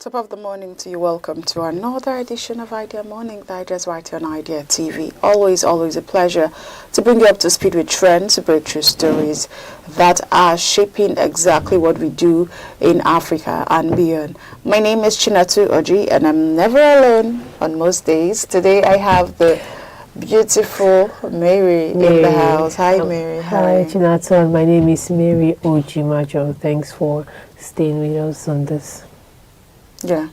Top of the morning to you. Welcome to another edition of Idea Morning Digest right here on Idea TV. Always a pleasure to bring you up to speed with trends, breakthrough stories that are shaping exactly what we do in Africa and beyond. My name is Chinatu Oji and I'm never alone on most days. Today I have the beautiful Mary in the house. Hi Mary. Hi Chinatu. My name is Mary Oji Majo. Thanks for staying with us on this. Yeah.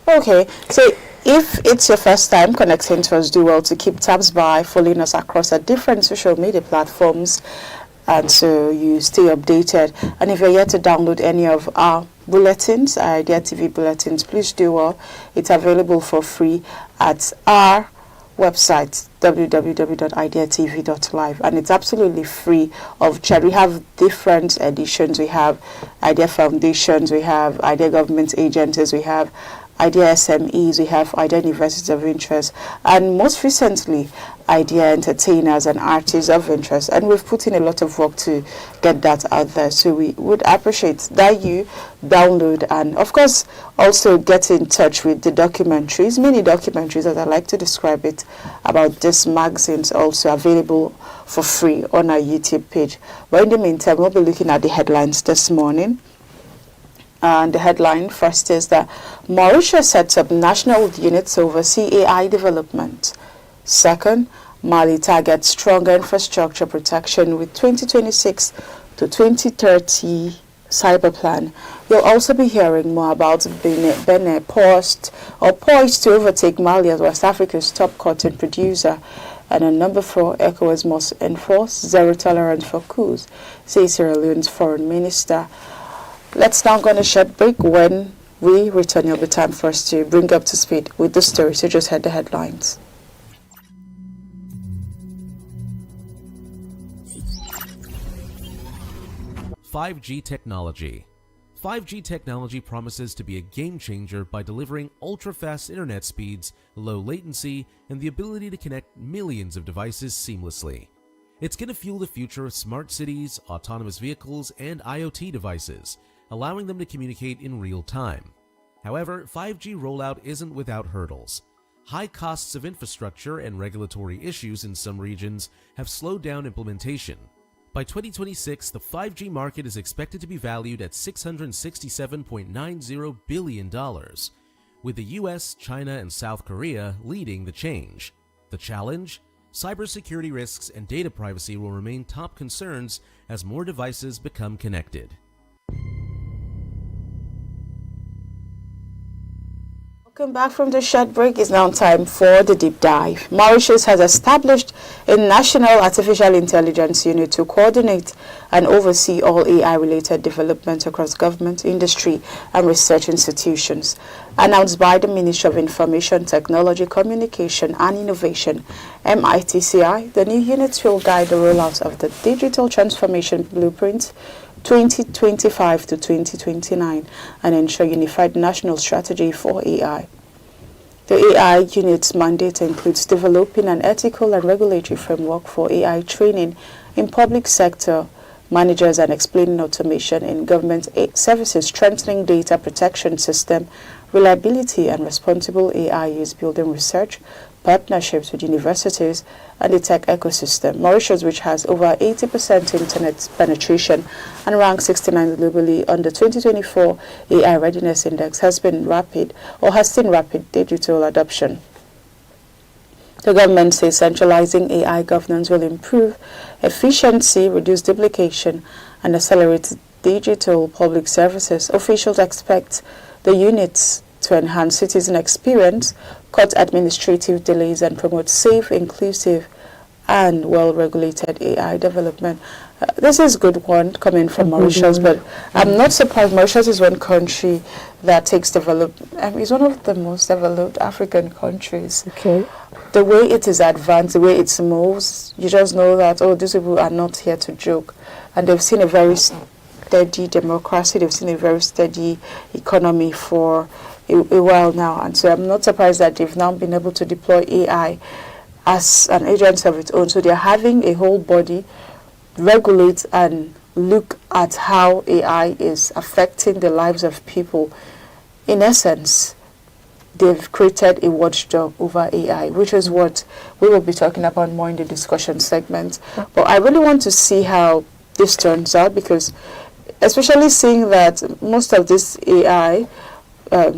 Okay. So if it's your first time connecting to us, do well to keep tabs by following us across our different social media platforms, and so you stay updated. And if you're yet to download any of our bulletins, our Idea TV bulletins, please do well. It's available for free at our website www.ideatv.live, and it's absolutely free of charge. We have different editions. We have Idea Foundations, we have Idea Government Agencies, we have Idea SMEs, we have Idea Universities of Interest, and most recently Idea Entertainers and Artists of Interest. And we've put in a lot of work to get that out there, so we would appreciate that you download and of course also get in touch with the documentaries, mini documentaries as I like to describe it, about these magazines, also available for free on our YouTube page. But in the meantime, we'll be looking at the headlines this morning. And the headline first is that Mauritius sets up national units to oversee AI development. Second, Mali targets stronger infrastructure protection with 2026 to 2030 cyber plan. You'll also be hearing more about Benin poised to overtake Mali as West Africa's top cotton producer. And on number 4, Ecowas must enforce zero tolerance for coups, says Sierra Leone's foreign minister. Let's now go on a short break. When we return, it'll be time for us to bring up to speed with the story. So just head the headlines. (5G) technology. 5G technology promises to be a game changer by delivering ultra-fast internet speeds, low latency, and the ability to connect millions of devices seamlessly. It's going to fuel the future of smart cities, autonomous vehicles, and IoT devices, allowing them to communicate in real time. However, 5G rollout isn't without hurdles. High costs of infrastructure and regulatory issues in some regions have slowed down implementation. By 2026, the 5G market is expected to be valued at $667.90 billion, with the US, China, and South Korea leading the change. The challenge? Cybersecurity risks and data privacy will remain top concerns as more devices become connected. Welcome back from the short break. It's now time for the deep dive. Mauritius has established a national artificial intelligence unit to coordinate and oversee all AI-related development across government, industry, and research institutions. Announced by the Ministry of Information Technology, Communication and Innovation, MITCI, the new unit will guide the rollout of the Digital Transformation Blueprint 2025 to 2029 and ensure unified national strategy for AI. The AI unit's mandate includes developing an ethical and regulatory framework for AI training in public sector managers and explaining automation in government services, strengthening data protection system, reliability and responsible AI use, building research, partnerships with universities and the tech ecosystem. Mauritius, which has over 80% internet penetration and ranks 69 globally on the 2024 AI Readiness Index, has seen rapid digital adoption. The government says centralizing AI governance will improve efficiency, reduce duplication, and accelerate digital public services. Officials expect the units to enhance citizen experience, cut administrative delays, and promote safe, inclusive, and well-regulated AI development. This is a good one coming from Mauritius, but I'm not surprised. Mauritius is one country that takes it's one of the most developed African countries. Okay. The way it is advanced, the way it moves, you just know that, oh, these people are not here to joke. And they've seen a very steady democracy, they've seen a very steady economy for a while now, and so I'm not surprised that they've now been able to deploy AI as an agency of its own. So they're having a whole body regulate and look at how AI is affecting the lives of people in essence, they've created a watchdog over AI, which is what we will be talking about more in the discussion segment. But I really want to see how this turns out, because especially seeing that most of these AI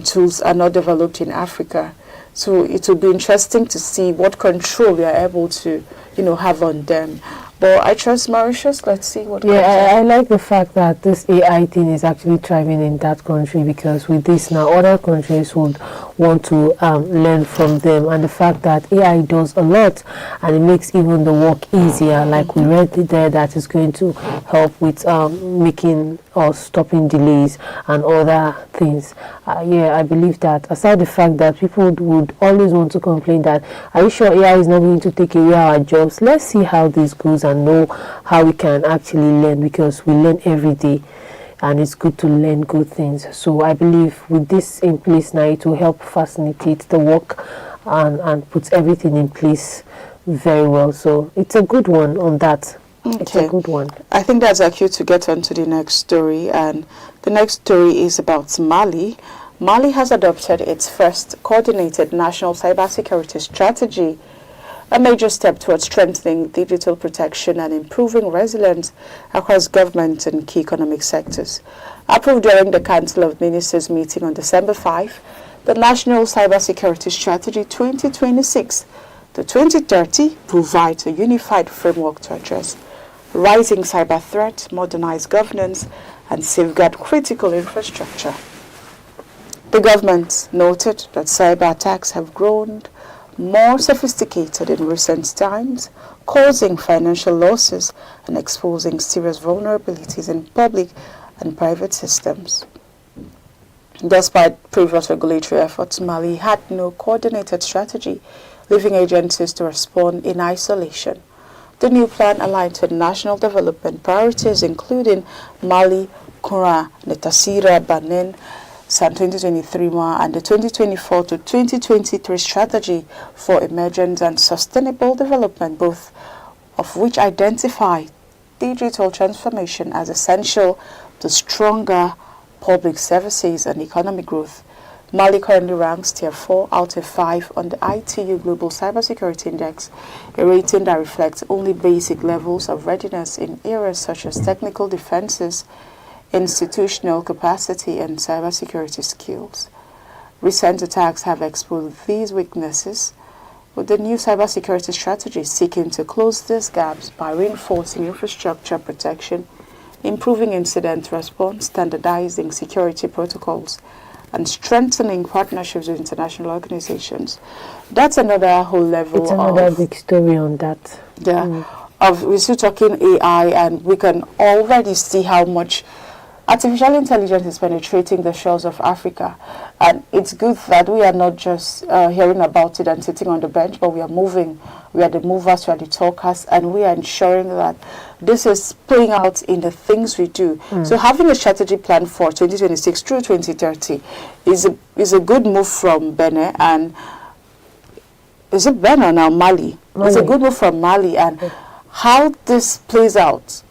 tools are not developed in Africa. So it will be interesting to see what control we are able to, have on them. But I trust Mauritius. Let's see what comes out. I like the fact that this AI thing is actually thriving in that country, because with this now, other countries would want to learn from them. And the fact that AI does a lot and it makes even the work easier, like we read there, that is going to help with making or stopping delays and other things. I believe that, aside the fact that people would always want to complain that, are you sure AI is not going to take away our jobs? Let's see how this goes and know how we can actually learn, because we learn every day and it's good to learn good things. So I believe with this in place now, it will help facilitate the work and put everything in place very well. So it's a good one on that. Okay. It's a good one. I think that's our cue to get on to the next story. And the next story is about Mali. Mali has adopted its first coordinated national cybersecurity strategy, a major step towards strengthening digital protection and improving resilience across government and key economic sectors. Approved during the Council of Ministers meeting on December 5, the National Cybersecurity Strategy 2026 to 2030 provides a unified framework to address rising cyber threats, modernize governance, and safeguard critical infrastructure. The government noted that cyber attacks have grown more sophisticated in recent times, causing financial losses and exposing serious vulnerabilities in public and private systems. Despite previous regulatory efforts, Mali had no coordinated strategy, leaving agencies to respond in isolation. The new plan aligned to national development priorities, including Mali, Kura, Netasira, Benin, SAN 2023 and the 2024 to 2023 strategy for emergence and sustainable development, both of which identify digital transformation as essential to stronger public services and economic growth. Mali currently ranks tier 4 out of 5 on the ITU Global Cybersecurity Index, a rating that reflects only basic levels of readiness in areas such as technical defenses, institutional capacity, and cybersecurity skills. Recent attacks have exposed these weaknesses, with the new cybersecurity strategy seeking to close these gaps by reinforcing infrastructure protection, improving incident response, standardizing security protocols, and strengthening partnerships with international organizations. That's another whole level. It's another big story on that. Yeah. We're still talking AI, and we can already see how much artificial intelligence is penetrating the shores of Africa. And it's good that we are not just hearing about it and sitting on the bench, but we are moving. We are the movers, we are the talkers, and we are ensuring that this is playing out in the things we do. So having a strategy plan for 2026 through 2030 is a good move from Benin, and is it Benin or now Mali? It's a good move from Mali, and how this plays out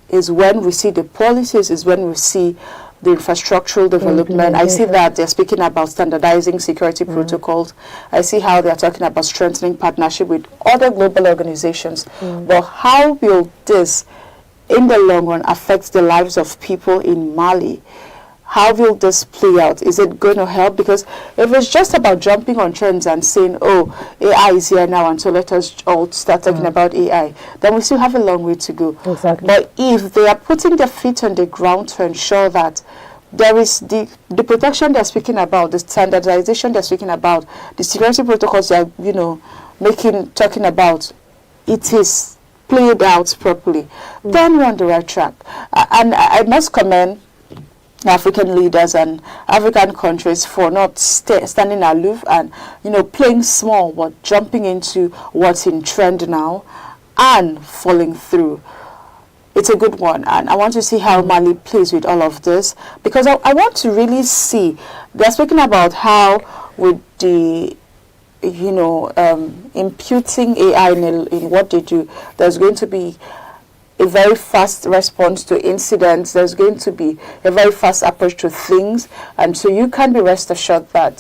is when we see the policies, is when we see the infrastructural development. I see that they're speaking about standardizing security protocols. I see how they're talking about strengthening partnership with other global organizations. But how will this, in the long run, affect the lives of people in Mali? How will this play out? Is it going to help? Because if it's just about jumping on trends and saying, oh, AI is here now, and so let us all start talking about AI, then we still have a long way to go. Exactly. But if they are putting their feet on the ground to ensure that there is the protection they're speaking about, the standardization they're speaking about, the security protocols they're, talking about, it is played out properly, then we're on the right track. And I must commend African leaders and African countries for not standing aloof and playing small, but jumping into what's in trend now and following through. It's a good one, and I want to see how Mali plays with all of this, because I want to really see. They're speaking about how with the imputing AI in what they do, there's going to be a very fast response to incidents. There's going to be a very fast approach to things. And so you can be rest assured that,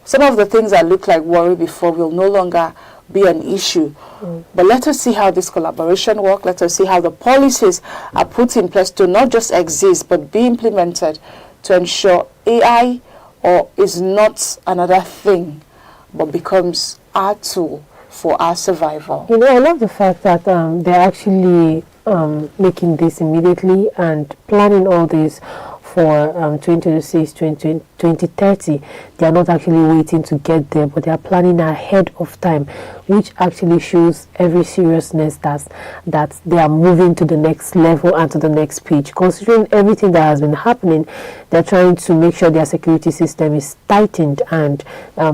some of the things that look like worry before will no longer be an issue. But let us see how this collaboration works. Let us see how the policies are put in place to not just exist, but be implemented to ensure AI is not another thing, but becomes our tool for our survival. You know, I love the fact that they're actually making this immediately and planning all this for 2026, 2030. They are not actually waiting to get there, but they are planning ahead of time, which actually shows every seriousness that they are moving to the next level and to the next pitch. Considering everything that has been happening, they're trying to make sure their security system is tightened and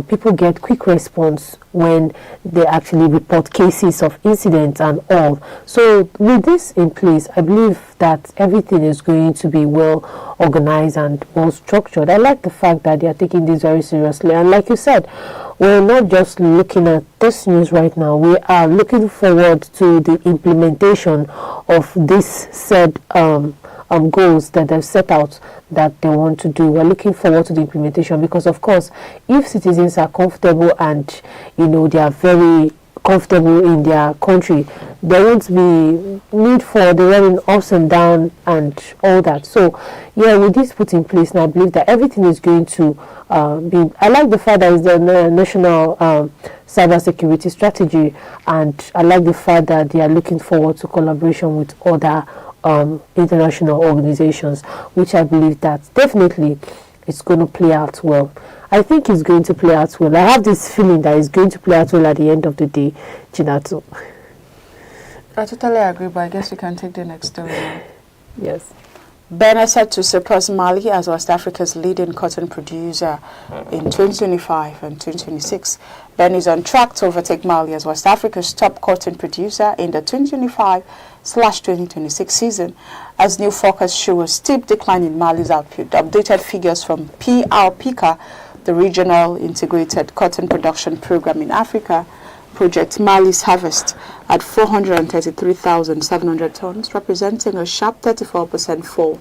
people get quick response when they actually report cases of incidents and all. So with this in place, I believe that everything is going to be well organized and well structured. I like the fact that they are taking this very seriously. And like you said, we're not just looking at this news right now. We are looking forward to the implementation of this said goals that they've set out that they want to do. We're looking forward to the implementation because, of course, if citizens are comfortable and, you know, they are very comfortable in their country, there won't be need for the running ups and down and all that. So, yeah, with this put in place, and I believe that everything is going to be. I like the fact that it's the national cyber security strategy, and I like the fact that they are looking forward to collaboration with other international organizations, which I believe that definitely it's going to play out well. I think it's going to play out well. I have this feeling that it's going to play out well at the end of the day, Chinatu. I totally agree, but I guess we can take the next story now. Yes. Benin is set to surpass Mali as West Africa's leading cotton producer in 2025 and 2026. Benin is on track to overtake Mali as West Africa's top cotton producer in the 2025/2026 season, as new forecasts show a steep decline in Mali's output. The updated figures from PRPICA, the Regional Integrated Cotton Production Program in Africa, project Mali's harvest at 433,700 tons, representing a sharp 34% fall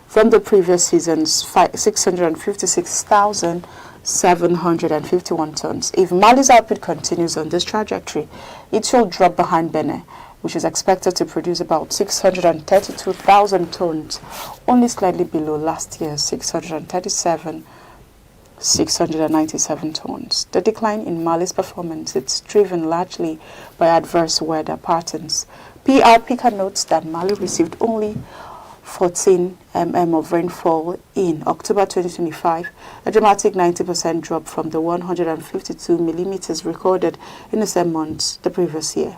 from the previous season's 656,751 tons. If Mali's output continues on this trajectory, it will drop behind Benin, which is expected to produce about 632,000 tons, only slightly below last year's 697 tons. The decline in Mali's performance is driven largely by adverse weather patterns. PRPICA notes that Mali received only 14 mm of rainfall in October 2025, a dramatic 90% drop from the 152 millimeters recorded in the same months the previous year.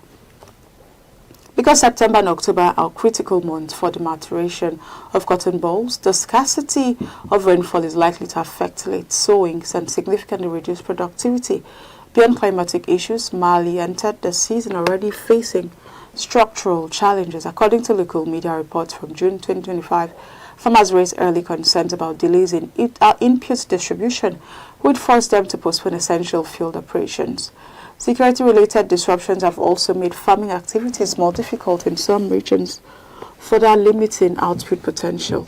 Because September and October are critical months for the maturation of cotton bolls, the scarcity of rainfall is likely to affect late sowings and significantly reduce productivity. Beyond climatic issues, Mali entered the season already facing structural challenges. According to local media reports from June 2025, farmers raised early concerns about delays in input distribution, which forced them to postpone essential field operations. Security-related disruptions have also made farming activities more difficult in some regions, further limiting output potential.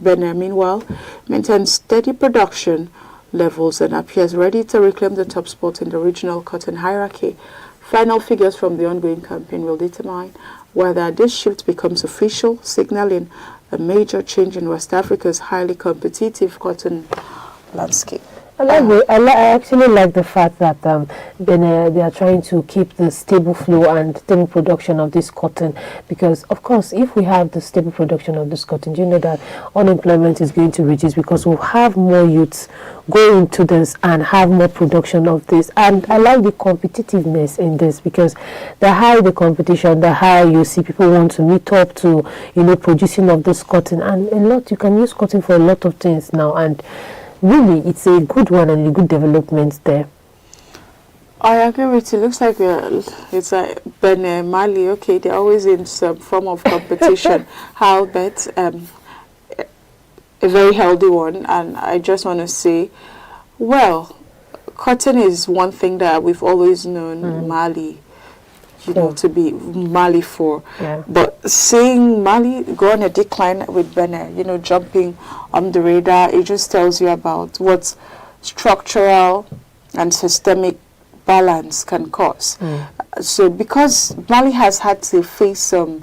Benin, meanwhile, maintains steady production levels and appears ready to reclaim the top spot in the regional cotton hierarchy. Final figures from the ongoing campaign will determine whether this shift becomes official, signaling a major change in West Africa's highly competitive cotton landscape. I actually like the fact that they are trying to keep the stable flow and stable production of this cotton, because of course if we have the stable production of this cotton, you know that unemployment is going to reduce because we'll have more youths go into this and have more production of this. And I like the competitiveness in this, because the higher the competition, the higher you see people want to meet up to, you know, producing of this cotton. And a lot, you can use cotton for a lot of things now, and really, it's a good one and a good development there. I agree with you. Looks like it's like Benin, Mali. Okay, they're always in some form of competition. How bet a very healthy one. And I just want to say, well, cotton is one thing that we've always known Mali to be Mali for. Yeah. But seeing Mali go on a decline with Benin, jumping on the radar, it just tells you about what structural and systemic balance can cause. So because Mali has had to face some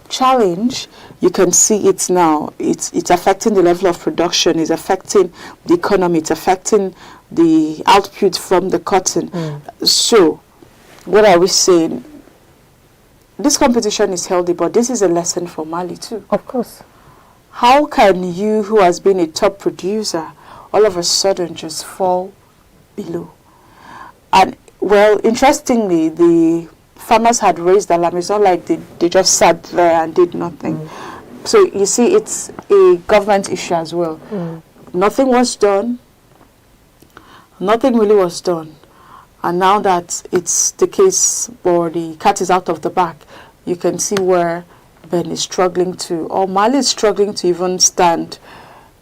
challenge, you can see it now. It's affecting the level of production, it's affecting the economy, it's affecting the output from the cotton. So what are we saying? This competition is healthy, but this is a lesson for Mali too. Of course. How can you, who has been a top producer, all of a sudden just fall below? And well, interestingly, the farmers had raised alarm. It's not like they just sat there and did nothing. So you see, it's a government issue as well. Nothing was done. Nothing really was done. And now that it's the case, or the cat is out of the bag, you can see where Ben is struggling to, or Mali is struggling to even stand.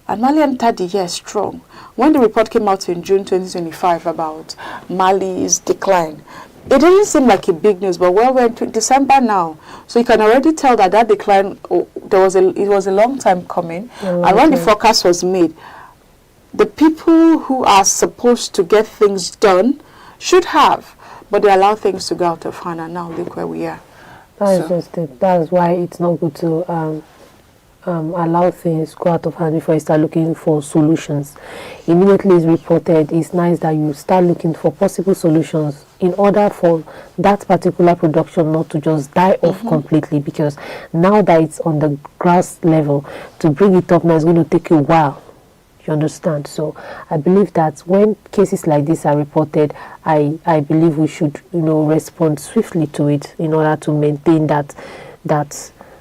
And Mali entered the year strong. When the report came out in June 2025 about Mali's decline, it didn't seem like a big news, but we're into December now. So you can already tell that decline, it was a long time coming. And when the forecast was made, the people who are supposed to get things done should have, but they allow things to go out of hand, and now look where we are. That's why it's not good to allow things go out of hand before you start looking for solutions. Immediately it's reported, it's nice that you start looking for possible solutions in order for that particular production not to just die off completely, because now that it's on the grass level, to bring it up now is going to take a while. You understand? So I believe that when cases like this are reported, I believe we should respond swiftly to it in order to maintain that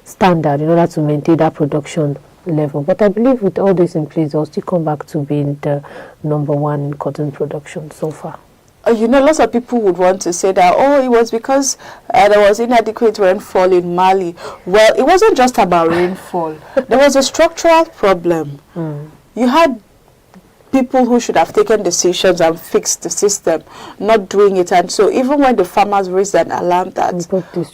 standard, in order to maintain that production level. But I believe with all this in place, they'll still come back to being the #1 in cotton production so far. Lots of people would want to say that, it was because there was inadequate rainfall in Mali. Well, it wasn't just about rainfall. There was a structural problem. You had people who should have taken decisions and fixed the system not doing it. And so even when the farmers raised an alarm that,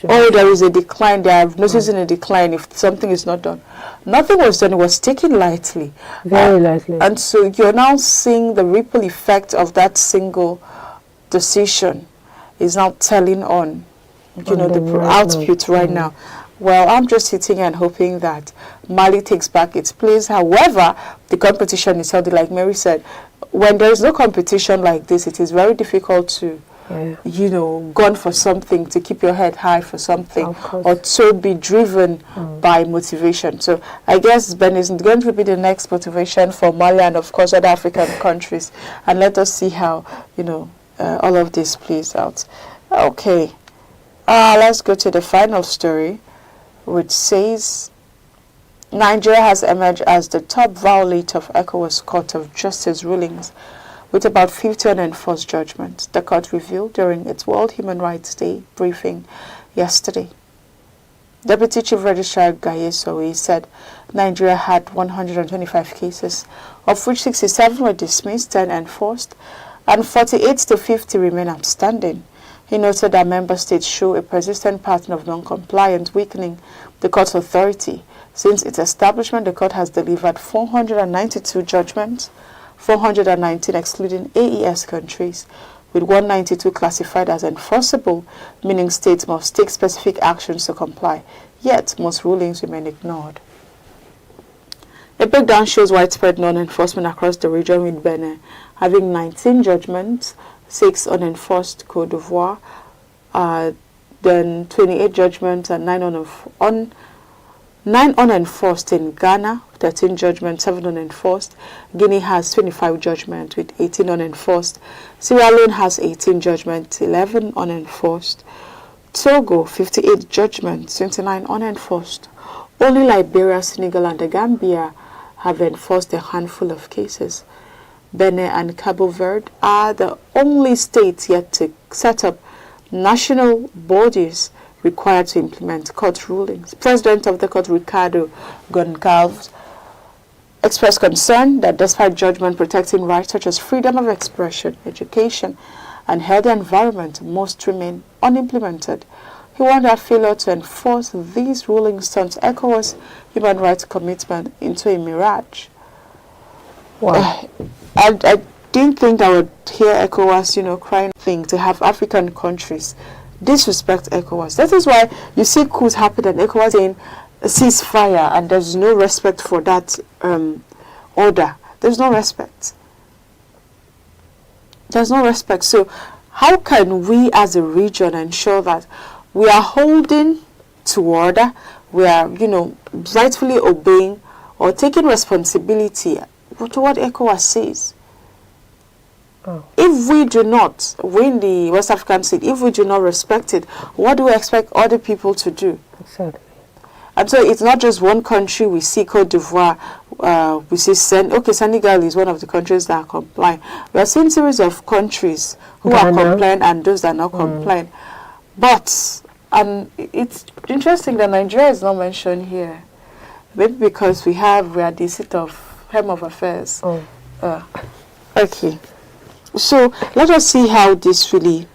there is a decline, they are noticing a decline if something is not done, nothing was done. It was taken lightly. Very lightly. And so you're now seeing the ripple effect of that single decision is now telling on, the output right now. Well, I'm just sitting and hoping that Mali takes back its place. However, the competition is healthy. Like Mary said, when there is no competition like this, it is very difficult to, go on for something, to keep your head high for something, or to be driven by motivation. So I guess Ben is going to be the next motivation for Mali and, of course, other African countries. And let us see how, all of this plays out. Okay. Let's go to the final story, which says Nigeria has emerged as the top violator of Ecowas Court of Justice rulings with about 50 unenforced judgments, the court revealed during its World Human Rights Day briefing yesterday. Deputy Chief Registrar Gaye Sowe said Nigeria had 125 cases, of which 67 were dismissed, 10 enforced, and 48 to 50 remain outstanding. He noted that member states show a persistent pattern of non-compliance, weakening the court's authority. Since its establishment, the court has delivered 492 judgments, 419 excluding AES countries, with 192 classified as enforceable, meaning states must take specific actions to comply. Yet, most rulings remain ignored. The breakdown shows widespread non-enforcement across the region, with Benin having 19 judgments, 6 unenforced Côte d'Ivoire, then 28 judgments and 9 unenforced in Ghana, 13 judgments, 7 unenforced. Guinea has 25 judgments with 18 unenforced. Sierra Leone has 18 judgments, 11 unenforced. Togo, 58 judgments, 29 unenforced. Only Liberia, Senegal, and the Gambia have enforced a handful of cases. Benin and Cabo Verde are the only states yet to set up national bodies required to implement court rulings. President of the court, Ricardo Goncalves, expressed concern that despite judgment protecting rights such as freedom of expression, education, and healthy environment, most remain unimplemented. He warned that failure to enforce these rulings turns ECOWAS human rights commitment into a mirage. Wow. I didn't think I would hear ECOWAS, crying thing to have African countries disrespect ECOWAS. That is why you see coups happen and ECOWAS saying ceasefire, and there's no respect for that order. There's no respect. There's no respect. So how can we as a region ensure that we are holding to order, we are, rightfully obeying or taking responsibility to what ECOWAS says? Oh. If we do not, we in the West African state, if we do not respect it, what do we expect other people to do? Exactly. And so it's not just one country. We see Cote d'Ivoire, we see Senegal is one of the countries that are complying. We are seeing a series of countries who are complying and those that are not complying. But it's interesting that Nigeria is not mentioned here. Maybe because we are the seat of Hem of Affairs. Oh. Okay. So let us see how this really,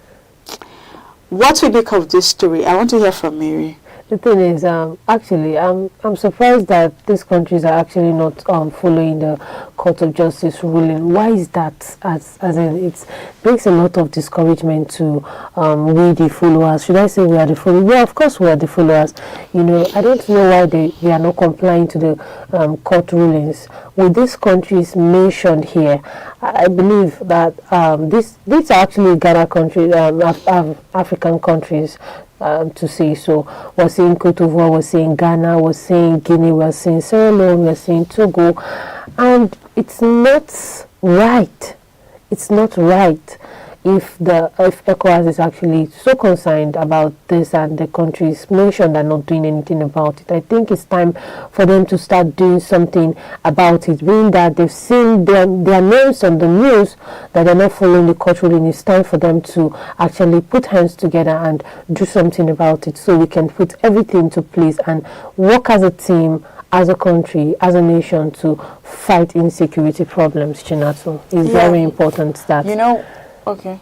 what we make of this story. I want to hear from Mary. The thing is, actually, I'm surprised that these countries are actually not following the Court of Justice ruling. Why is that? As in, it brings a lot of discouragement to we the followers. Should I say we are the followers? Yeah, of course we are the followers. I don't know why they are not complying to the court rulings. With these countries mentioned here, I believe that these are actually Ghana countries, African countries. To say so. We're seeing Cote d'Ivoire, we're seeing Ghana, we're seeing Guinea, we're seeing Sierra Leone, we're seeing Togo, and it's not right. It's not right if ECOWAS is actually so concerned about this and the countries mentioned are not doing anything about it. I think it's time for them to start doing something about it, being that they've seen their names on the news that they're not following the court ruling. It's time for them to actually put hands together and do something about it so we can put everything into place and work as a team, as a country, as a nation to fight insecurity problems. Chinatu, it's very important that okay.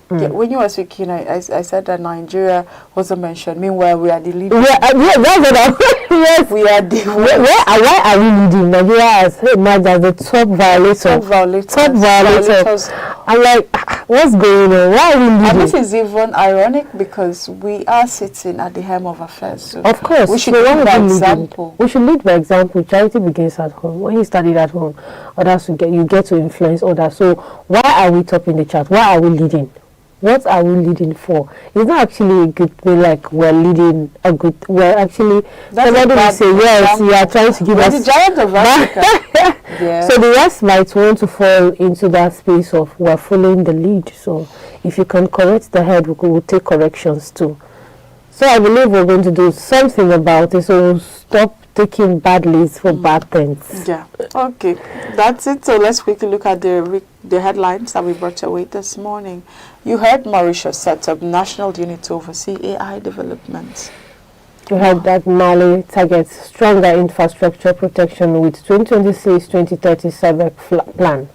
When you were speaking, I said that Nigeria wasn't mentioned. Meanwhile, we are the leaders. That's what yes, we are the. Why are we leading? Nigeria has emerged as the top violator. Top violators. I'm like, what's going on? Why are we leading? And this is even ironic because we are sitting at the helm of affairs. So of course, we should lead by example. We should lead by example. Charity begins at home. When you study at home, others you get to influence others. So why are we topping the chart? Why are we leading? What are we leading for? It's not actually a good thing, like we're leading a good. We're actually somebody will say yes, you are trying to give us the giant of Africa. Yeah. So the rest might want to fall into that space of we're following the lead. So if you can correct the head, we'll take corrections too. So I believe we're going to do something about it. So we'll stop taking bad leads for bad things. Yeah. Okay. That's it. So let's quickly look at the headlines that we brought your way this morning. You heard Mauritius set up national unit to oversee AI development. You heard that Mali targets stronger infrastructure protection with 2026-2030 cyber plan.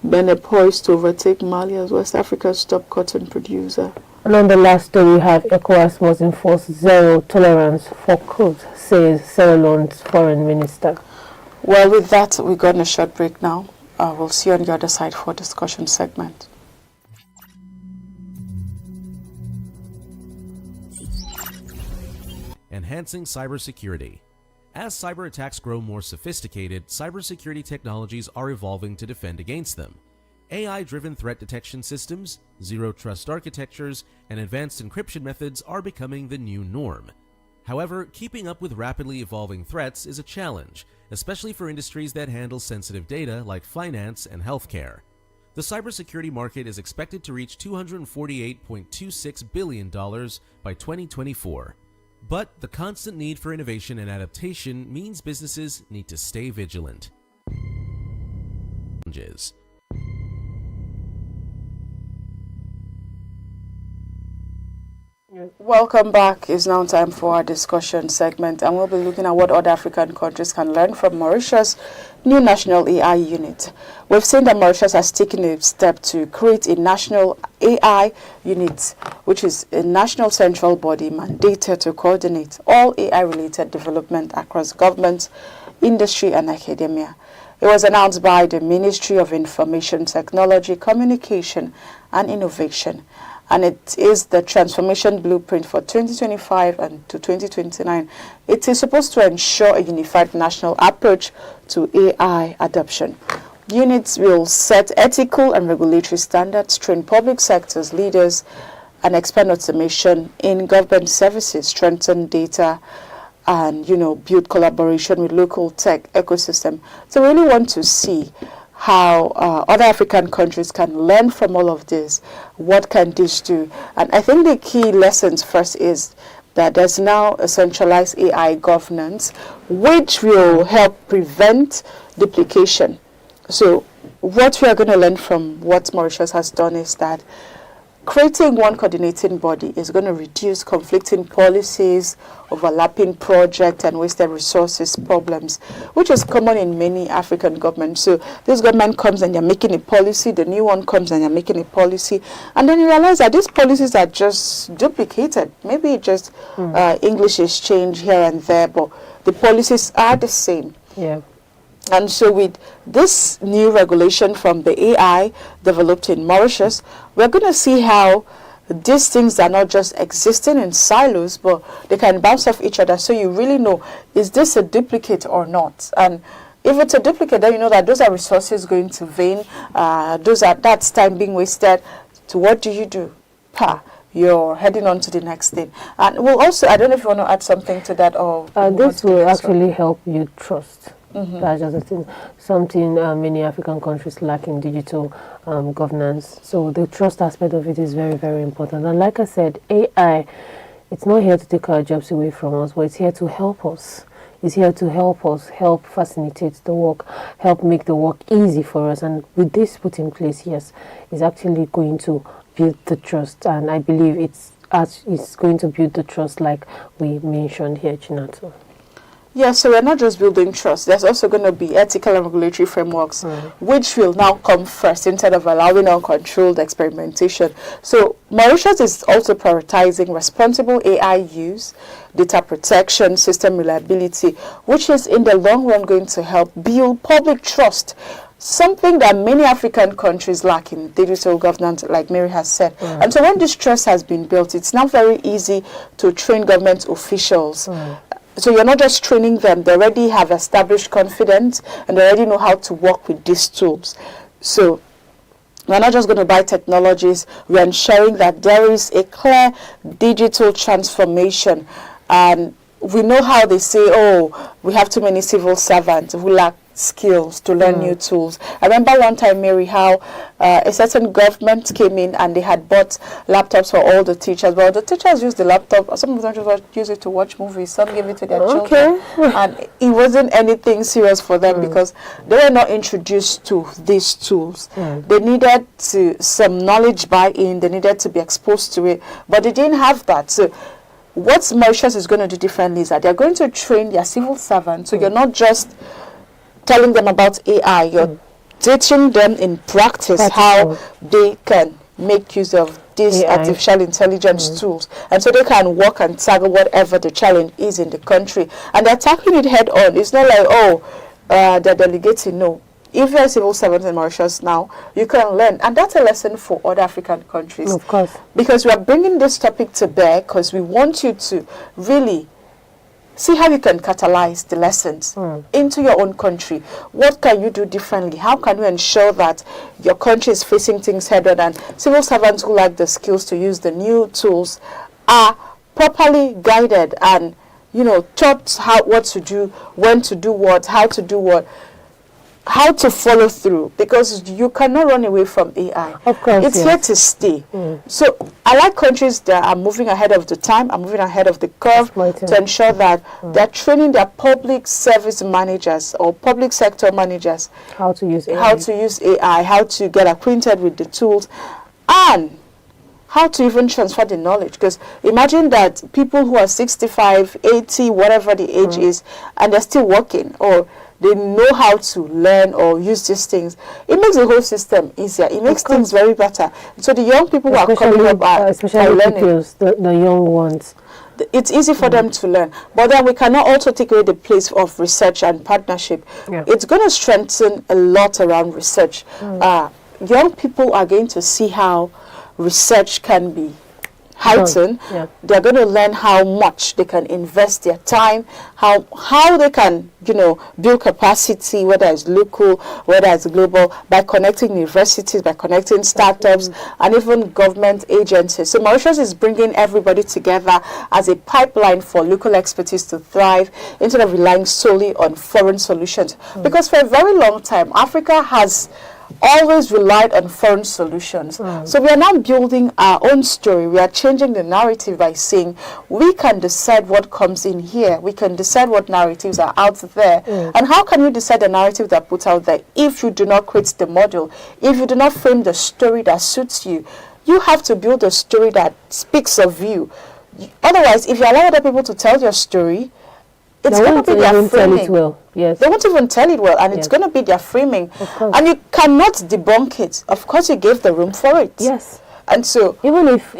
Benin poised to overtake Mali as West Africa's top cotton producer. And on the last story, we have ECOWAS must enforce zero tolerance for coups, says Sierra Leone's foreign minister. Well, with that, we're going a short break now. We'll see you on the other side for a discussion segment. Enhancing cybersecurity. As cyber attacks grow more sophisticated, cybersecurity technologies are evolving to defend against them. AI-driven threat detection systems, zero-trust architectures, and advanced encryption methods are becoming the new norm. However, keeping up with rapidly evolving threats is a challenge, especially for industries that handle sensitive data like finance and healthcare. The cybersecurity market is expected to reach $248.26 billion by 2024. But the constant need for innovation and adaptation means businesses need to stay vigilant. Welcome back. It's now time for our discussion segment, and we'll be looking at what other African countries can learn from Mauritius' new national AI unit. We've seen that Mauritius has taken a step to create a national AI unit, which is a national central body mandated to coordinate all AI-related development across government, industry, and academia. It was announced by the Ministry of Information Technology, Communication, and Innovation, and it is the transformation blueprint for 2025 and to 2029. It is supposed to ensure a unified national approach to AI adoption. Units will set ethical and regulatory standards, train public sector's leaders, and expand automation in government services, strengthen data, and build collaboration with local tech ecosystem. So we really want to see how other African countries can learn from all of this. What can this do? And I think the key lessons first is that there's now a centralized AI governance, which will help prevent duplication. So what we are going to learn from what Mauritius has done is that creating one coordinating body is going to reduce conflicting policies, overlapping projects, and wasted resources problems, which is common in many African governments. So this government comes and you're making a policy, the new one comes and you're making a policy, and then you realize that these policies are just duplicated. Maybe just English is changed here and there, but the policies are the same. Yeah. And so with this new regulation from the AI developed in Mauritius, we're going to see how these things are not just existing in silos, but they can bounce off each other. So you really know, is this a duplicate or not? And if it's a duplicate, then you know that those are resources going to vain. That's time being wasted. So what do? You're heading on to the next thing. And we'll also, I don't know if you want to add something to that, or this will actually help you trust. That's just a thing. Something many African countries lack in digital governance. So the trust aspect of it is very, very important. And like I said, AI, it's not here to take our jobs away from us, but it's here to help us. It's here to help us, help facilitate the work, help make the work easy for us. And with this put in place, yes, it's actually going to build the trust. And I believe it's going to build the trust like we mentioned here, Chinato. Yeah, so we're not just building trust. There's also going to be ethical and regulatory frameworks, which will now come first instead of allowing uncontrolled experimentation. So Mauritius is also prioritizing responsible AI use, data protection, system reliability, which is in the long run going to help build public trust, something that many African countries lack in digital governance, like Mary has said. And so when this trust has been built, it's now very easy to train government officials. So you're not just training them, they already have established confidence and they already know how to work with these tools. So we're not just going to buy technologies, we're ensuring that there is a clear digital transformation. And we know how they say, oh, we have too many civil servants who lack skills to learn new tools. I remember one time, Mary, how a certain government came in and they had bought laptops for all the teachers. Well, the teachers used the laptop. Some of them just use it to watch movies. Some gave it to their children. And it wasn't anything serious for them because they were not introduced to these tools. They needed some knowledge buy-in. They needed to be exposed to it. But they didn't have that. So what Mauritius is going to do differently is that they're going to train their civil servants. So you're not just telling them about AI, you're teaching them in practice how they can make use of these artificial intelligence tools. And so they can work and tackle whatever the challenge is in the country. And they're tackling it head on. It's not like, they're delegating. No. If you're a civil servant in Mauritius now, you can learn. And that's a lesson for other African countries. Of course. Because we are bringing this topic to bear because we want you to really see how you can catalyze the lessons into your own country. What can you do differently? How can you ensure that your country is facing things head on and civil servants who lack the skills to use the new tools are properly guided and, taught what to do, when to do what, how to do what, how to follow through, because you cannot run away from AI. Of course, it's here to stay. So I like countries that are moving ahead of the time, are moving ahead of the curve to ensure that they're training their public service managers or public sector managers how to use AI, how to get acquainted with the tools, and how to even transfer the knowledge. Because imagine that people who are 65, 80, whatever the age is, and they're still working, or they know how to learn or use these things. It makes the whole system easier. It makes things very better. So the young people who are coming up are learning. Pupils, the young ones. It's easy for them to learn. But then we cannot also take away the place of research and partnership. It's going to strengthen a lot around research. Young people are going to see how research can be heightened. They're going to learn how much they can invest their time, how they can, build capacity, whether it's local, whether it's global, by connecting universities, by connecting startups, and even government agencies. So Mauritius is bringing everybody together as a pipeline for local expertise to thrive instead of relying solely on foreign solutions. Because for a very long time, Africa has always relied on foreign solutions. So we are now building our own story. We are changing the narrative by saying we can decide what comes in here. We can decide what narratives are out there. And how can you decide the narrative that put out there if you do not create the model, if you do not frame the story that suits you? You have to build a story that speaks of you. Otherwise, if you allow other people to tell your story, it's going to be their framing. They won't even tell it well, and it's going to be their framing. And you cannot debunk it. Of course, you gave the room for it. And so, even if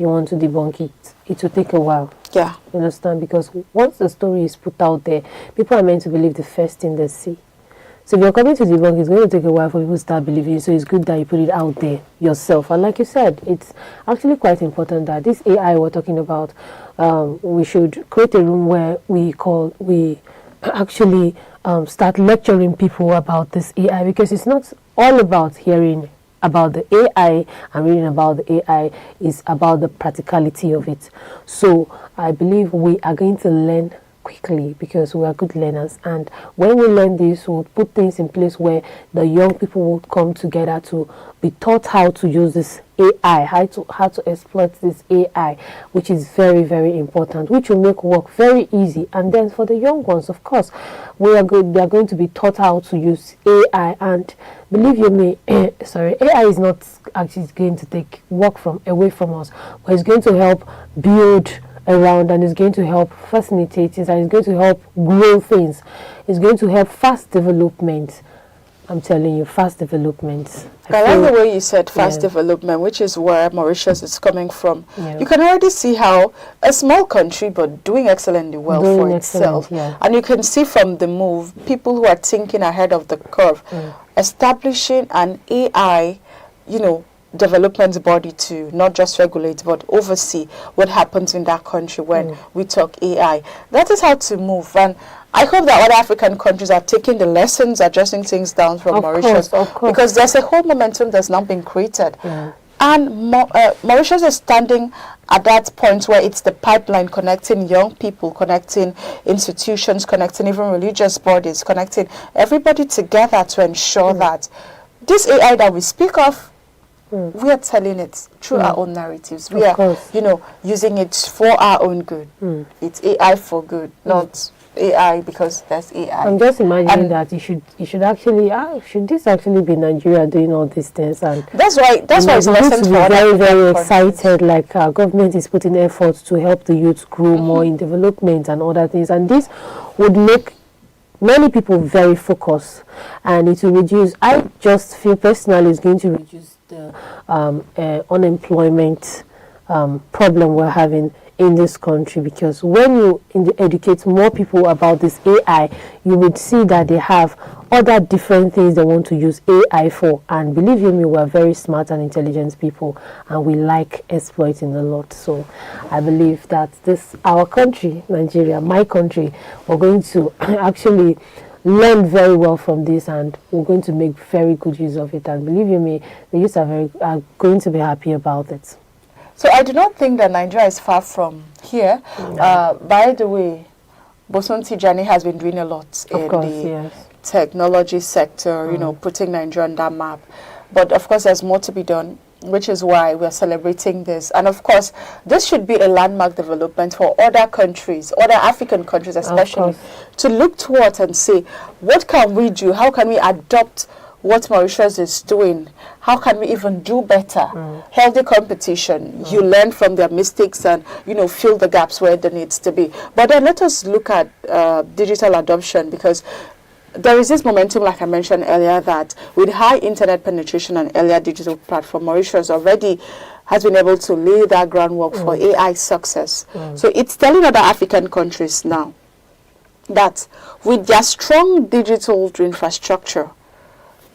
you want to debunk it, it will take a while. You understand? Because once the story is put out there, people are meant to believe the first thing they see. So if you're coming to debunk, it's going to take a while for people to start believing. So it's good that you put it out there yourself. And like you said, it's actually quite important that this AI we're talking about, we should create a room where we actually start lecturing people about this AI, because it's not all about hearing about the AI and reading about the AI. Is about the practicality of it. So I believe we are going to learn quickly because we are good learners, and when we learn this, we'll put things in place where the young people will come together to be taught how to use this AI, how to exploit this AI, which is very, very important, which will make work very easy. And then for the young ones, of course, they are going to be taught how to use AI. And believe you me, AI is not actually going to take work away from us, but it's going to help build around, and it's going to help facilitate things, and it's going to help grow things. It's going to help fast development. I'm telling you, fast development. I like the way you said fast development, which is where Mauritius is coming from. You can already see how a small country, but doing excellently well for itself. And you can see from the move, people who are thinking ahead of the curve, establishing an AI, development body to not just regulate but oversee what happens in that country when we talk AI. That is how to move, and I hope that other African countries are taking the lessons, adjusting things down from Mauritius, because there's a whole momentum that's now been created. And Mauritius is standing at that point where it's the pipeline connecting young people, connecting institutions, connecting even religious bodies, connecting everybody together to ensure that this AI that we speak of, we are telling it through our own narratives. We are, using it for our own good. It's AI for good, not AI because there's AI. I'm just imagining that it should actually, should this actually be Nigeria doing all these things? And that's why it's lessons for very, very excited. Like our government is putting efforts to help the youth grow more in development and other things, and this would make many people very focused, and it will reduce. I just feel personally it's going to reduce the unemployment problem we're having in this country, because when you educate more people about this AI, you would see that they have other different things they want to use AI for. And believe you me, we're very smart and intelligent people, and we like exploiting a lot. So I believe that our country, Nigeria, my country, we're going to actually learn very well from this, and we're going to make very good use of it. And believe you me, the youth are going to be happy about it. So I do not think that Nigeria is far from here. By the way, Bosun Tijani has been doing a lot in the technology sector, putting Nigeria on that map. But of course, there's more to be done, which is why we're celebrating this. And of course, this should be a landmark development for other countries, other African countries especially, to look towards and say, what can we do? How can we adopt what Mauritius is doing. How can we even do better? Healthy competition. You learn from their mistakes and, fill the gaps where there needs to be. But then let us look at digital adoption, because there is this momentum, like I mentioned earlier, that with high internet penetration and earlier digital platform, Mauritius already has been able to lay that groundwork for AI success. So it's telling other African countries now that with their strong digital infrastructure,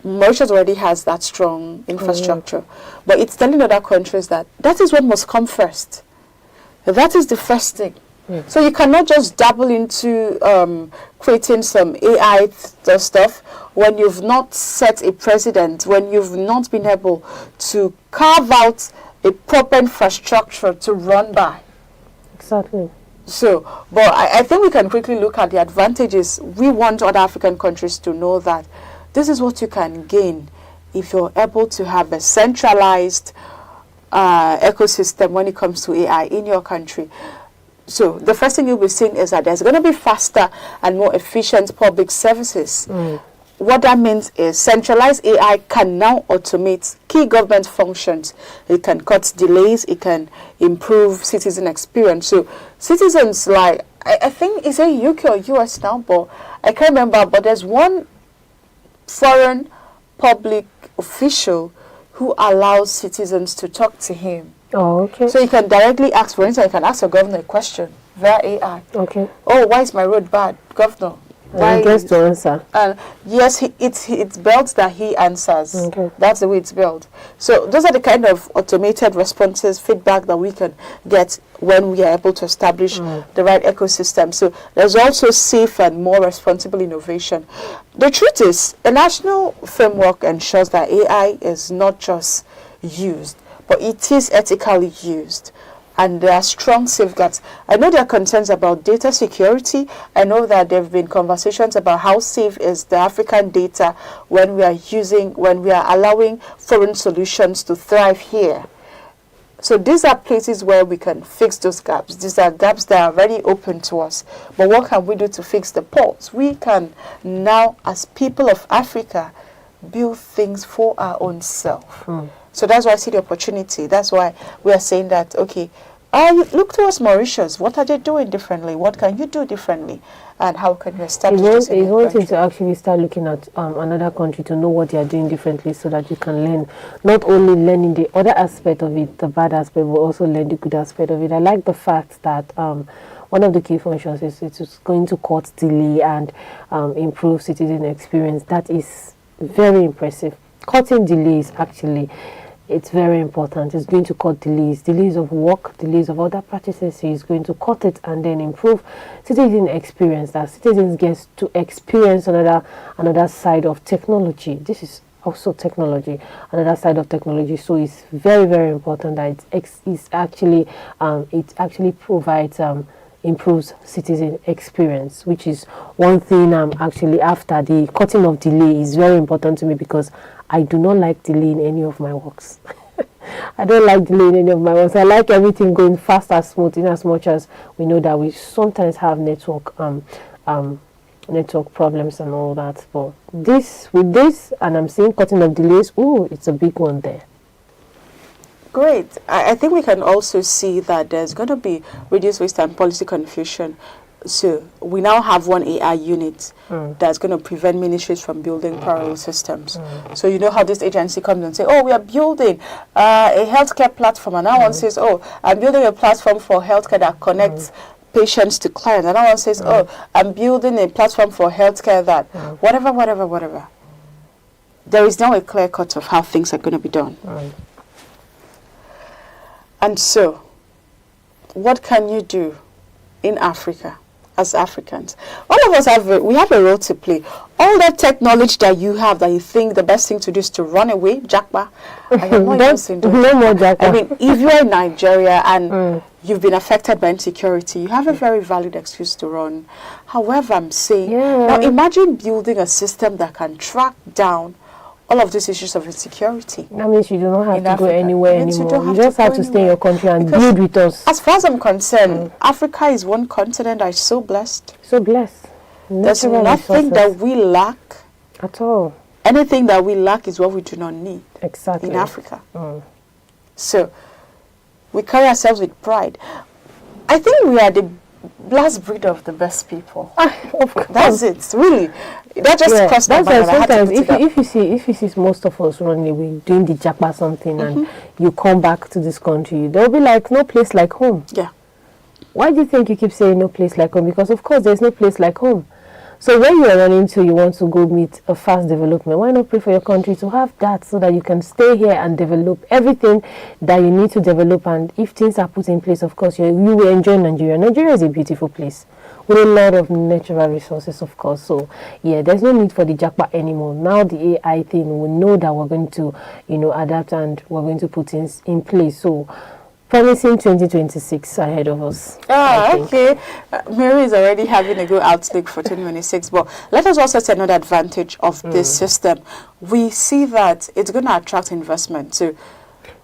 Mauritius already has that strong infrastructure, but it's telling other countries that that is what must come first. That is the first thing. So you cannot just dabble into creating some AI stuff when you've not set a precedent, when you've not been able to carve out a proper infrastructure to run by. Exactly. So, but I think we can quickly look at the advantages. We want other African countries to know that this is what you can gain if you're able to have a centralized ecosystem when it comes to AI in your country. So the first thing you'll be seeing is that there's going to be faster and more efficient public services. What that means is centralized AI can now automate key government functions. It can cut delays. It can improve citizen experience. So citizens, like, I think it's in UK or US now, but I can't remember, but there's one foreign public official who allows citizens to talk to him. Oh, okay. So you can directly ask, for instance, you can ask your governor a question via AI. Okay. Oh, why is my road bad, governor? Why? He gets to answer. And yes, it's built that he answers. Okay. That's the way it's built. So those are the kind of automated responses, feedback that we can get when we are able to establish the right ecosystem. So there's also safe and more responsible innovation. The truth is, a national framework ensures that AI is not just used, but it is ethically used. And there are strong safeguards. I know there are concerns about data security. I know that there have been conversations about how safe is the African data when we are allowing foreign solutions to thrive here. So these are places where we can fix those gaps. These are gaps that are very open to us. But what can we do to fix the ports? We can now, as people of Africa, build things for our own self. So that's why I see the opportunity. That's why we are saying that, okay, look towards Mauritius. What are they doing differently? What can you do differently? And how can you establish this in It's your one thing country? to actually start looking at another country to know what they are doing differently, so that you can learn, not only learning the other aspect of it, the bad aspect, but also learn the good aspect of it. I like the fact that one of the key functions is it's going to cut delay and improve citizen experience. That is very impressive. Cutting delays, actually, it's very important. It's going to cut delays of work, delays of other practices. It's going to cut it and then improve citizen experience, that citizens get to experience another side of technology. This is also technology, another side of technology. So it's very, very important that it actually provides improves citizen experience, which is one thing actually after the cutting of delay is very important to me, because I do not like delay in any of my works. I don't like delay in any of my works. I like everything going fast and smooth, in as much as we know that we sometimes have network problems and all that. But with this, and I'm seeing cutting of delays, it's a big one there. Great. I think we can also see that there's going to be reduced waste and policy confusion. So we now have one AI unit that's going to prevent ministries from building parallel systems. So you know how this agency comes and say, oh, we are building a healthcare platform. And now one says, oh, I'm building a platform for healthcare that connects patients to clients. And now one says, oh, I'm building a platform for healthcare that whatever. There is now a clear cut of how things are going to be done. And so, what can you do in Africa as Africans? All of us have a role to play. All that technology that you have, that you think the best thing to do is to run away, Jackpa. I am not even saying that. No more Jackpa. I mean, if you're in Nigeria and you've been affected by insecurity, you have a very valid excuse to run. However, I'm saying, now imagine building a system that can track down all of these issues of insecurity. That means you do not have to go anywhere anymore. You just have to stay in your country and build with us. As far as I'm concerned, Africa is one continent that is so blessed. So blessed. There's nothing that we lack at all. anything that we lack is what we do not need Exactly. in Africa. So we carry ourselves with pride. I think we are the last breed of the best people. Of course. That's it, really. That just crossed my that's mind. why I had to sometimes put it up. if you see most of us running away doing the japa something and you come back to this country, there'll be like no place like home. Yeah. Why do you think you keep saying no place like home? Because of course there's no place like home. So when you are running to, you want to go meet a fast development, why not pray for your country to have that so that you can stay here and develop everything that you need to develop? And if things are put in place, of course, you will enjoy Nigeria. Nigeria is a beautiful place with a lot of natural resources, of course. So, yeah, there's no need for the jackpot anymore. Now the AI thing, we know that we're going to, adapt and we're going to put things in place. So, promising 2026 ahead of us. Okay. Mary is already having a good outlook for 2026, but let us also see another advantage of this system. We see that it's going to attract investment too.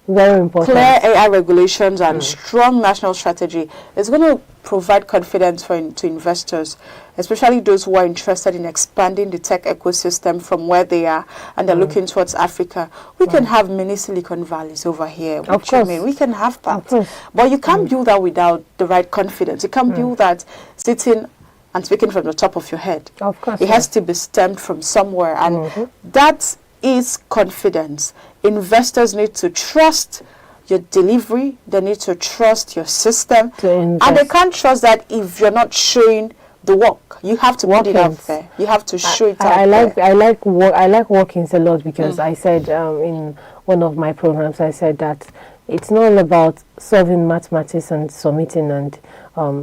Very important. Clear AI regulations and strong national strategy is going to provide confidence to investors, especially those who are interested in expanding the tech ecosystem from where they are and they're looking towards Africa. We can have mini Silicon Valleys over here. Of course. We can have that. Of course. But you can't build that without the right confidence. You can't build that sitting and speaking from the top of your head. Of course. It has to be stemmed from somewhere. And that is confidence. Investors need to trust your delivery. They need to trust your system. And they can't trust that if you're not showing the work. You have to put it out there. You have to show it out there. I like workings a lot because I said in one of my programs, I said that it's not all about solving mathematics and submitting, and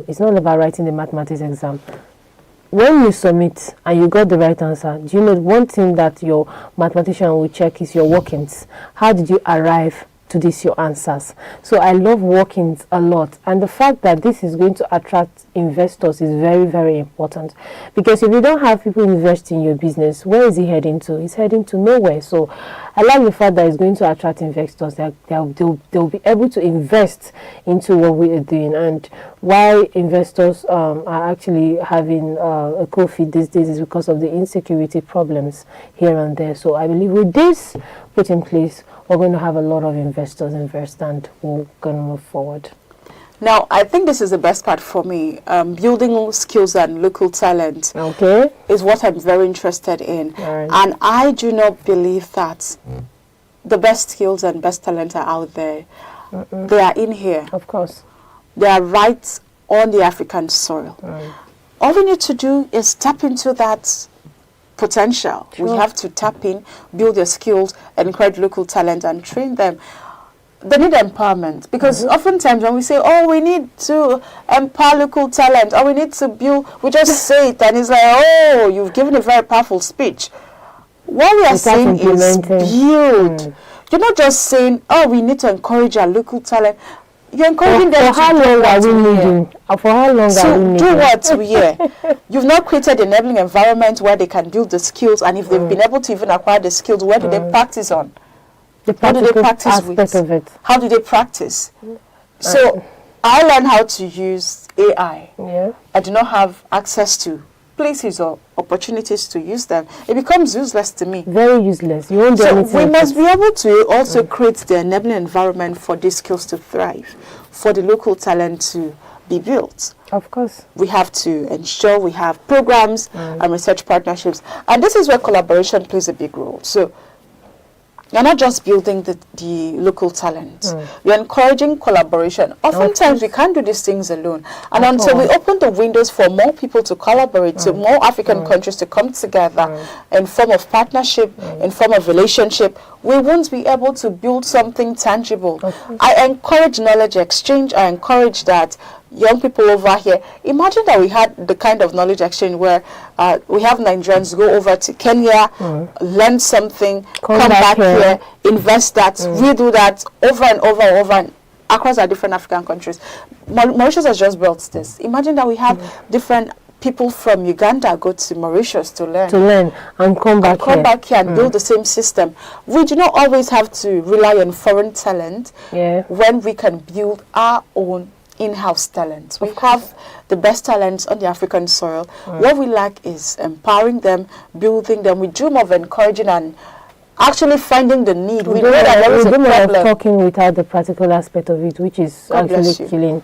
it's not all about writing the mathematics exam. When you submit and you got the right answer, do you know one thing that your mathematician will check is your workings? How did you arrive to these your answers? So I love workings a lot, and the fact that this is going to attract investors is very, very important, because if you don't have people invest in your business, where is he heading to? He's heading to nowhere. So I like the fact that it's going to attract investors. They'll be able to invest into what we are doing. And why investors are actually having a cold feet these days is because of the insecurity problems here and there. So I believe with this put in place, we're going to have a lot of investors invest, and we're going to move forward. Now, I think this is the best part for me. Building skills and local talent is what I'm very interested in. Right. And I do not believe that the best skills and best talent are out there. They are in here. Of course. They are right on the African soil. All we need to do is tap into that potential. Sure. We have to tap in, build their skills, encourage local talent and train them. They need empowerment, because oftentimes when we say, oh, we need to empower local talent, or we need to build, we just say it and it's like, oh, you've given a very powerful speech. What we are saying is build. You're not just saying, oh, we need to encourage our local talent. You're encouraging them for how long are we needing? For how long are we needing? Do what? You've not created an enabling environment where they can build the skills, and if they've been able to even acquire the skills, where do they practice on? How do they practice with? How do they practice? So I learned how to use AI. Yeah. I do not have access to places or opportunities to use them. It becomes useless to me. Very useless. You won't do anything. So we must be able to also create the enabling environment for these skills to thrive, for the local talent to be built. Of course. We have to ensure we have programs and research partnerships. And this is where collaboration plays a big role. So you're not just building the local talent. You're encouraging collaboration. Oftentimes, we can't do these things alone. And until we open the windows for more people to collaborate, so more African countries to come together in form of partnership, in form of relationship, we won't be able to build something tangible. I encourage knowledge exchange. I encourage that young people over here, imagine that we had the kind of knowledge exchange where we have Nigerians go over to Kenya, learn something, come back here, invest that, redo that over and over and across our different African countries. Mauritius has just built this. Imagine that we have different people from Uganda go to Mauritius to learn and come back here and build the same system. We do not always have to rely on foreign talent when we can build our own in-house talents. We have the best talents on the African soil. What we lack is empowering them, building them. We dream of encouraging and actually finding the need. We know that there is a problem. Talking without the practical aspect of it, which is actually killing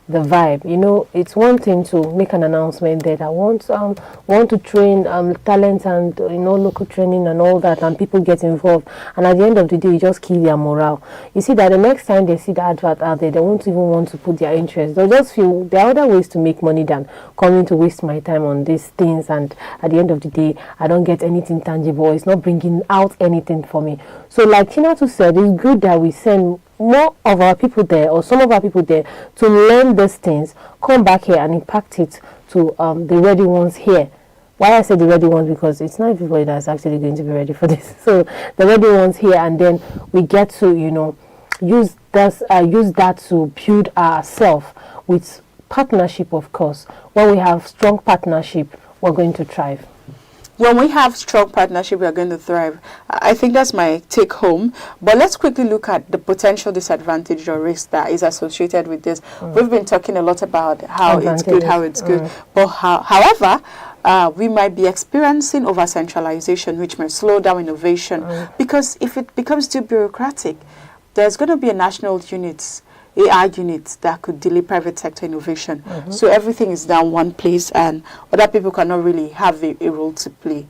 the vibe. You know, it's one thing to make an announcement that I want to train talent and local training and all that, and people get involved, and at the end of the day you just kill their morale. You see that the next time they see the advert out there, they won't even want to put their interest. They'll just feel there are other ways to make money than coming to waste my time on these things, and at the end of the day I don't get anything tangible. It's not bringing out anything for me. So like Chinatu said, it's good that we send more of our people there, or some of our people there, to learn these things, come back here and impact it to the ready ones here. Why I say the ready ones? Because it's not everybody that's actually going to be ready for this. So the ready ones here, and then we get to use that to build ourselves with partnership. Of course, when we have strong partnership, we're going to thrive. When we have strong partnership, we are going to thrive. I think that's my take home. But let's quickly look at the potential disadvantage or risk that is associated with this. We've been talking a lot about how it's good, But however, we might be experiencing over-centralization, which may slow down innovation. Because if it becomes too bureaucratic, there's going to be a national unit, AI units that could delay private sector innovation. So everything is down one place, and other people cannot really have a role to play.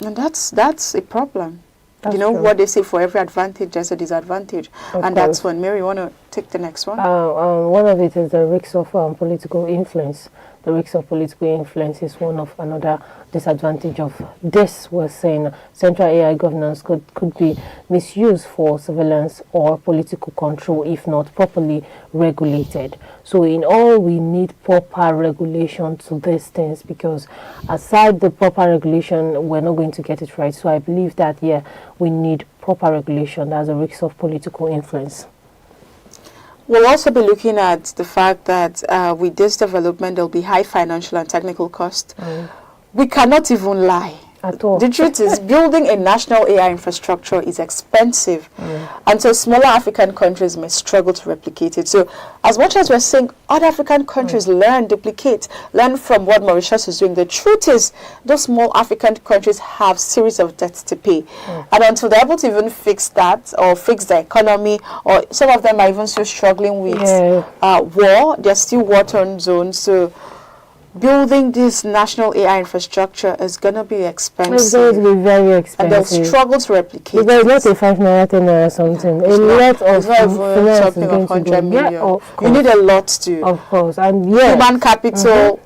And that's a problem. That's true. What they say, for every advantage, there's a disadvantage. And that's when, Mary, you want to take the next one? One of it is the risks of political influence. The risk of political influence is one of another disadvantage of this. We're saying central AI governance could be misused for surveillance or political control if not properly regulated. So in all, we need proper regulation to these things, because aside the proper regulation, we're not going to get it right. So I believe that, we need proper regulation. That's a risk of political influence. We'll also be looking at the fact that with this development, there'll be high financial and technical cost. We cannot even lie. At all. The truth is, building a national AI infrastructure is expensive. And so smaller African countries may struggle to replicate it. So as much as we're saying other African countries learn from what Mauritius is doing, the truth is those small African countries have series of debts to pay. And until they're able to even fix that, or fix the economy, or some of them are even still struggling with war, they're still war-torn zones. So building this national AI infrastructure is going to be expensive. It's going to be very expensive. And they'll struggle to replicate it. It's not a 5 naira, 10 naira something. A lot of finance something of 100 million. Of you need a lot to. Of course. And human capital.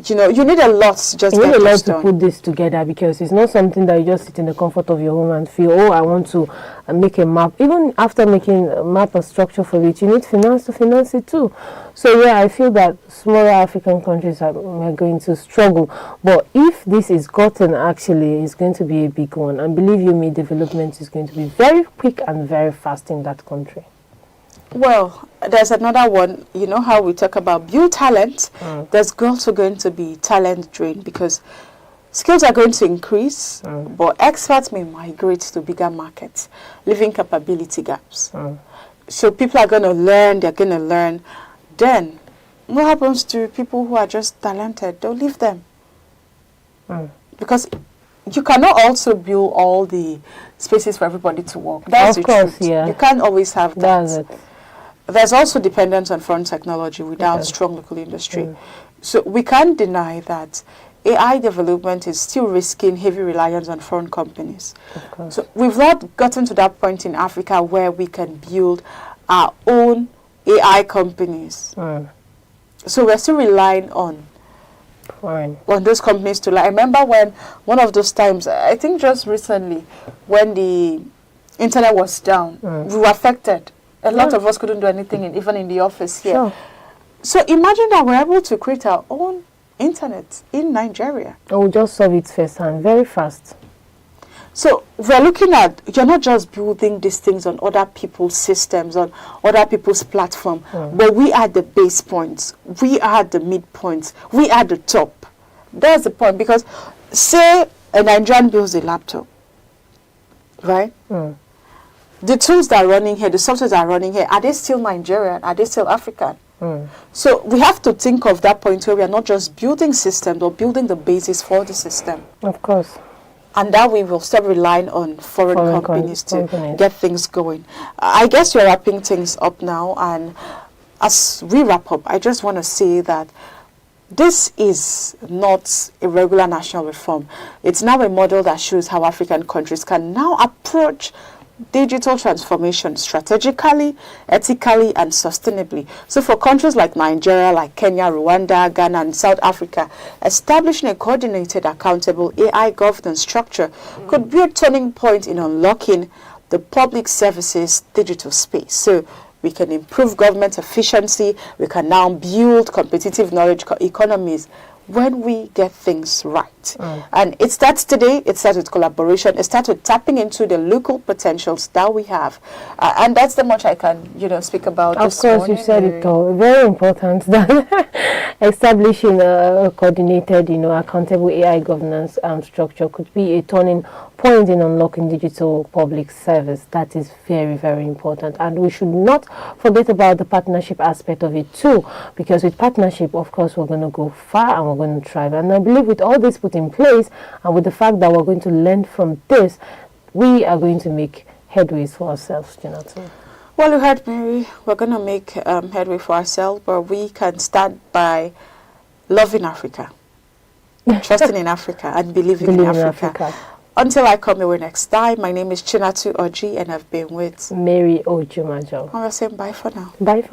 You need a lot to just you need a lot to put this together, because it's not something that you just sit in the comfort of your home and feel, I want to make a map. Even after making a map or structure for it, you need finance to finance it too. So I feel that smaller African countries are going to struggle. But if this is gotten, actually, it's going to be a big one. And believe you me, development is going to be very quick and very fast in that country. Well, there's another one. You know how we talk about build talent? There's also going to be talent drain, because skills are going to increase, but experts may migrate to bigger markets, leaving capability gaps. So people are going to learn, they're going to learn. Then, what happens to people who are just talented? They'll leave them. Because you cannot also build all the spaces for everybody to work. That's the truth. You can't always have that. There's also dependence on foreign technology without strong local industry. So we can't deny that AI development is still risking heavy reliance on foreign companies. So we've not gotten to that point in Africa where we can build our own AI companies. So we're still relying on those companies to. I remember when one of those times, I think just recently, when the internet was down, we were affected. A lot of us couldn't do anything, even in the office here. So imagine that we're able to create our own internet in Nigeria. We'll just solve it first and very fast. So we're looking at, you're not just building these things on other people's systems, on other people's platform, but we are the base points. We are the midpoints. We are the top. That's the point. Because say a Nigerian builds a laptop, right? the tools that are running here, the softwares that are running here, are they still Nigerian? Are they still African? So we have to think of that point where we are not just building systems, but building the basis for the system. Of course. And that we will stop relying on foreign companies to get things going. I guess you're wrapping things up now, and as we wrap up, I just want to say that this is not a regular national reform. It's now a model that shows how African countries can now approach digital transformation strategically, ethically, and sustainably. So for countries like Nigeria, like Kenya, Rwanda, Ghana, and South Africa, establishing a coordinated, accountable AI governance structure could be a turning point in unlocking the public services digital space. So we can improve government efficiency, we can now build competitive knowledge economies when we get things right. And it starts today, it starts with collaboration, it starts with tapping into the local potentials that we have. And that's the much I can, speak about this morning. Of course, you said it all. Very important that establishing a coordinated, accountable AI governance structure could be a turning point in unlocking digital public service. That is very, very important. And we should not forget about the partnership aspect of it too, because with partnership, of course, we're going to go far and we're going to thrive. And I believe with all this put in place, and with the fact that we're going to learn from this, we are going to make headways for ourselves, Jonathan. Well, you heard Mary, we're going to make headway for ourselves, but we can start by loving Africa, trusting in Africa, and believing in Africa. Until I come your way next time, my name is Chinatu Oji, and I've been with Mary Ojumajo. I'm saying bye for now. Bye for